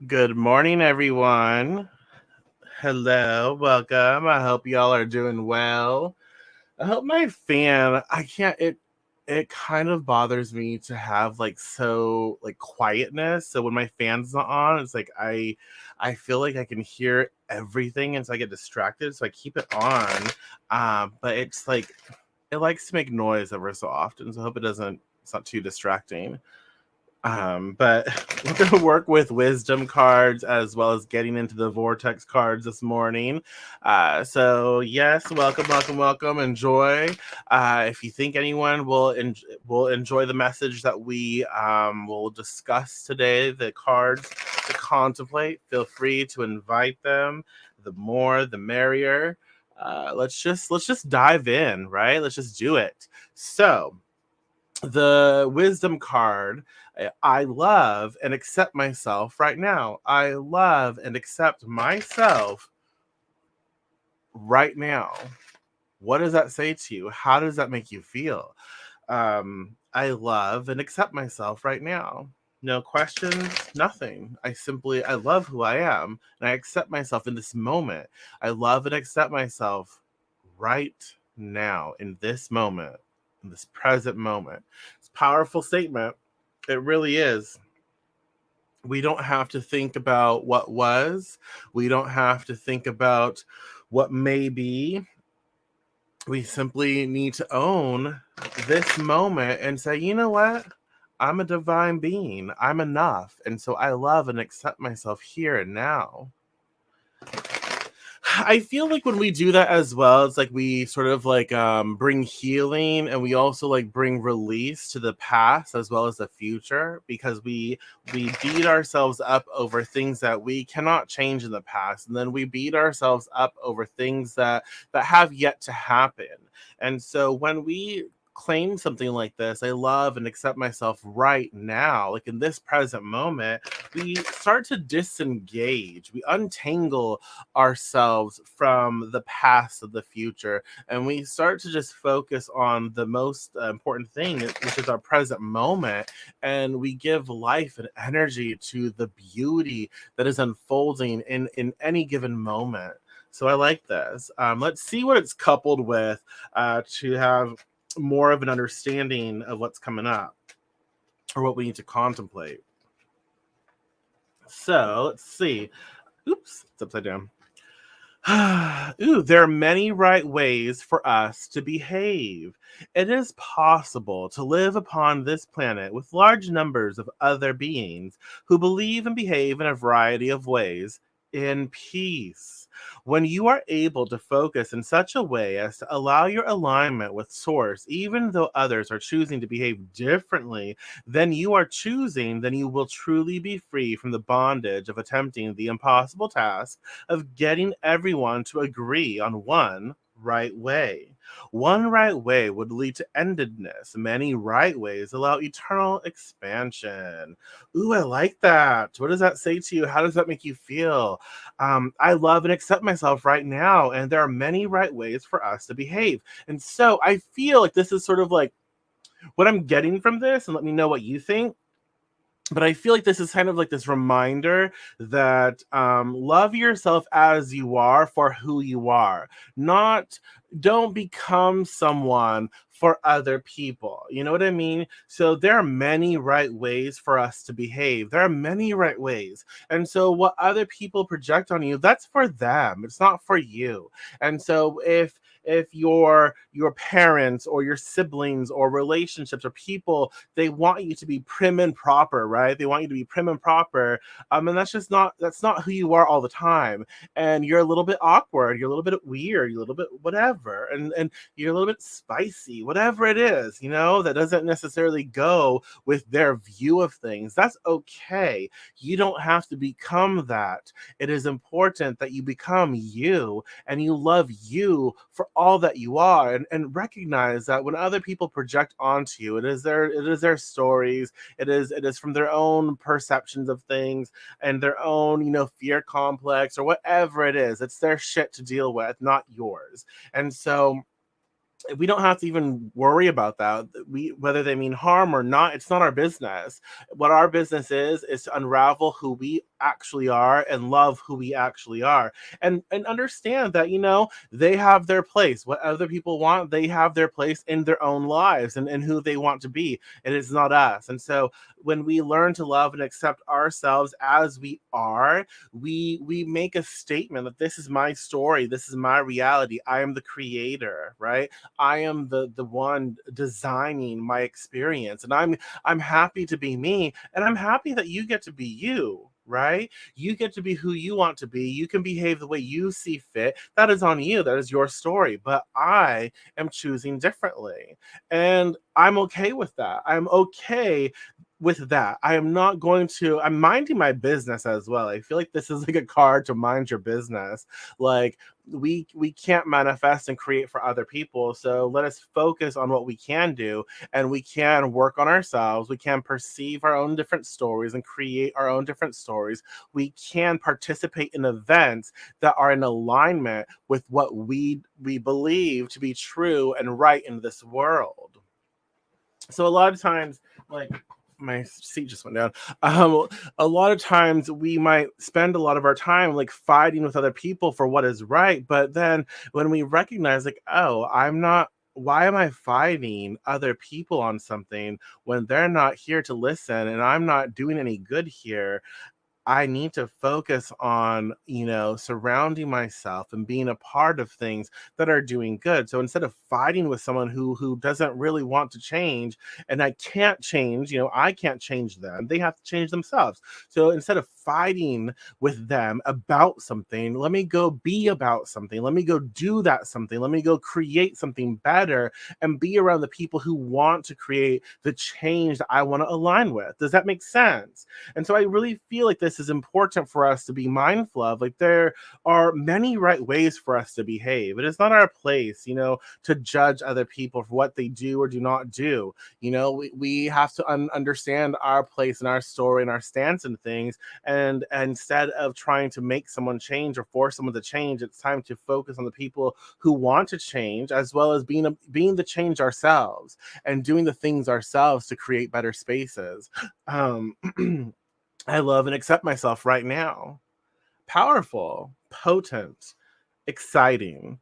Good morning, everyone. Hello, welcome. I hope y'all are doing well. I hope my fan. I can't. It kind of bothers me to have like quietness. So when my fan's not on, it's like I feel like I can hear everything, and so I get distracted. So I keep it on. But it's like it likes to make noise ever so often. So I hope it doesn't. It's not too distracting. But we're going to work with wisdom cards as well as getting into the vortex cards this morning. So yes, welcome, welcome, welcome. Enjoy. If you think anyone will enjoy the message that we will discuss today, the cards to contemplate, feel free to invite them. The more, the merrier. Let's just dive in, right? Let's just do it. So the wisdom card. I love and accept myself right now. I love and accept myself right now. What does that say to you? How does that make you feel? I love and accept myself right now. No questions, nothing. I love who I am and I accept myself in this moment. I love and accept myself right now in this moment, in this present moment. It's a powerful statement. It really is. We don't have to think about what was. We don't have to think about what may be. We simply need to own this moment and say, you know what? I'm a divine being. I'm enough. And so I love and accept myself here and now. I feel like when we do that as well, it's like we sort of bring healing and we also like bring release to the past as well as the future because we beat ourselves up over things that we cannot change in the past, and then we beat ourselves up over things that have yet to happen. And so when we claim something like this, I love and accept myself right now, like in this present moment, we start to disengage, we untangle ourselves from the past of the future, and we start to just focus on the most important thing, which is our present moment, and we give life and energy to the beauty that is unfolding in any given moment. So I like this. Let's see what it's coupled with to have more of an understanding of what's coming up or what we need to contemplate. So let's see. Oops, it's upside down. Ooh, there are many right ways for us to behave. It is possible to live upon this planet with large numbers of other beings who believe and behave in a variety of ways in peace. When you are able to focus in such a way as to allow your alignment with Source, even though others are choosing to behave differently than you are choosing, then you will truly be free from the bondage of attempting the impossible task of getting everyone to agree on one right way. One right way would lead to endedness. Many right ways allow eternal expansion. Ooh, I like that. What does that say to you? How does that make you feel? I love and accept myself right now, and there are many right ways for us to behave. And so I feel like this is sort of like what I'm getting from this, and let me know what you think, but I feel like this is kind of like this reminder that love yourself as you are for who you are. Not don't become someone for other people. You know what I mean? So there are many right ways for us to behave. There are many right ways. And so what other people project on you, that's for them. It's not for you. And so if your parents or your siblings or relationships or people, they want you to be prim and proper, right? They want you to be prim and proper. And that's not who you are all the time. And you're a little bit awkward, you're a little bit weird, you're a little bit whatever, and you're a little bit spicy, whatever it is, that doesn't necessarily go with their view of things. That's okay. You don't have to become that. It is important that you become you and you love you for all that you are, and recognize that when other people project onto you, it is their stories, it is from their own perceptions of things and their own fear complex or whatever it is. It's their shit to deal with, not yours. And so we don't have to even worry about that. We Whether they mean harm or not, it's not our business. What our business is to unravel who we actually are and love who we actually are, and understand that they have their place. What other people want, they have their place in their own lives and who they want to be. It is not us. And so when we learn to love and accept ourselves as we are, we make a statement that this is my story, this is my reality. I am the creator, right? I am the one designing my experience, and I'm happy to be me, and I'm happy that you get to be you. Right? You get to be who you want to be. You can behave the way you see fit. That is on you. That is your story. But I am choosing differently. And I'm okay with that. I'm okay with that. I am not going to, I'm minding my business as well. I feel like this is like a card to mind your business. Like, we can't manifest and create for other people, so let us focus on what we can do, and we can work on ourselves. We can perceive our own different stories and create our own different stories. We can participate in events that are in alignment with what we believe to be true and right in this world. So a lot of times, like, my seat just went down. A lot of times we might spend a lot of our time like fighting with other people for what is right, but then when we recognize, like, oh, I'm not, why am I fighting other people on something when they're not here to listen and I'm not doing any good here? I need to focus on, surrounding myself and being a part of things that are doing good. So instead of fighting with someone who doesn't really want to change, and I can't change, I can't change them. They have to change themselves. So instead of fighting with them about something, let me go be about something. Let me go do that something. Let me go create something better and be around the people who want to create the change that I want to align with. Does that make sense? And so I really feel like this is important for us to be mindful of. Like, there are many right ways for us to behave. It is not our place, to judge other people for what they do or do not do. We have to understand our place and our story and our stance in things. And instead of trying to make someone change or force someone to change, it's time to focus on the people who want to change, as well as being the change ourselves and doing the things ourselves to create better spaces. Um, I love and accept myself right now. Powerful, potent, exciting.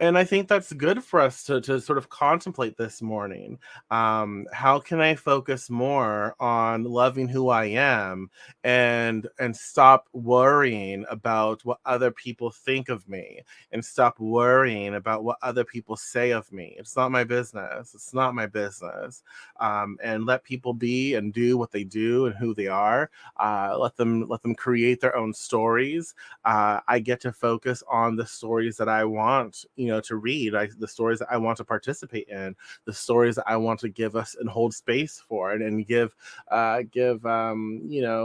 And I think that's good for us to sort of contemplate this morning. How can I focus more on loving who I am, and stop worrying about what other people think of me, and stop worrying about what other people say of me? It's not my business. It's not my business. And let people be and do what they do and who they are. Let them create their own stories. I get to focus on the stories that I want, to read, the stories that I want to participate in, the stories that I want to give us and hold space for, and give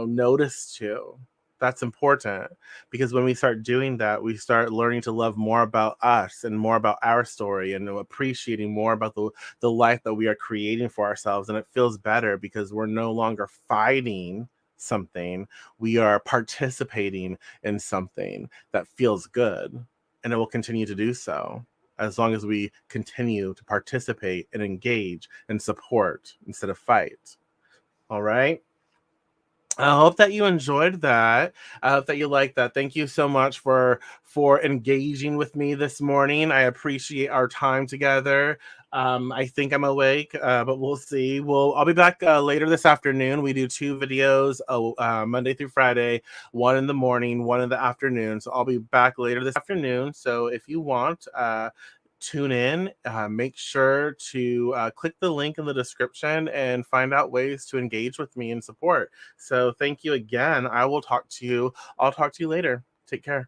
notice to. That's important, because when we start doing that, we start learning to love more about us and more about our story, and appreciating more about the life that we are creating for ourselves. And it feels better because we're no longer fighting something, we are participating in something that feels good, and it will continue to do so as long as we continue to participate and engage and support instead of fight. All right. I hope that you enjoyed that. I hope that you liked that. Thank you so much for engaging with me this morning. I appreciate our time together. I think I'm awake, but we'll see. I'll be back later this afternoon. We do two videos, Monday through Friday, one in the morning, one in the afternoon. So I'll be back later this afternoon. So if you want, tune in. Make sure to click the link in the description and find out ways to engage with me and support. So thank you again. I'll talk to you later. Take care.